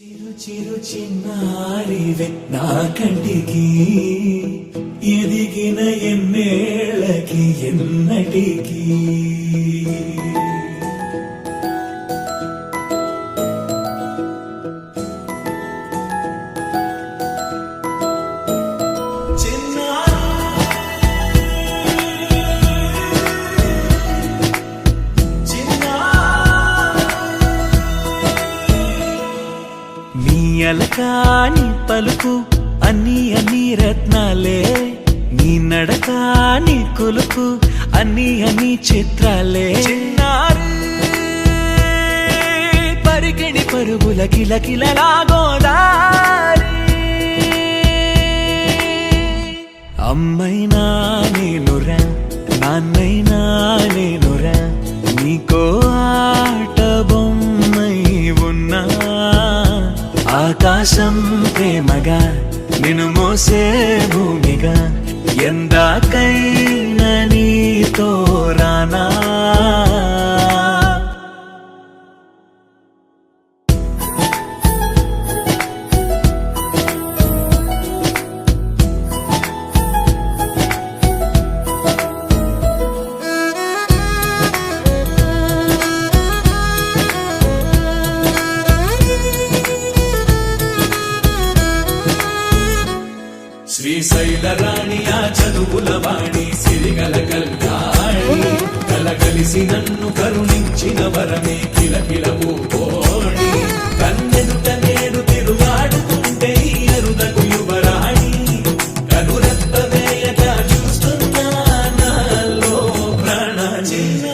చిరు చిరు చిన్నారివే నా కంటికి ఎదిగిన ఎన్నేళ్ళకి ఎన్నటికి అలకాని పలుకు అన్ని రత్నాలే నీ నడకాని కొలుకు అన్ని చిత్రాలే పరికిణి పరుగుల కిలకిలలాగోదారి అమ్మైనా నేనురా నాన్నైనా నేనురా నీకో ఆట బొమ్మై ఉన్నా ఆకాశం ప్రేమగా నిన్ను మోసే భూమిగా ఎందాకైనా నీతో రానా శ్రీశైల రాణి ఆ చదువుల వాణి సిరిగల కల్యాణి కలగలిసి నన్ను కరుణించిన వరమే కిలకిల పూకోణి కన్నెదుట నేడు తిరుగాడుతుంటే అరుదకు యువరాణి కనురెప్ప వేయగా చూస్తున్నా నాలో ప్రాణ చిన్న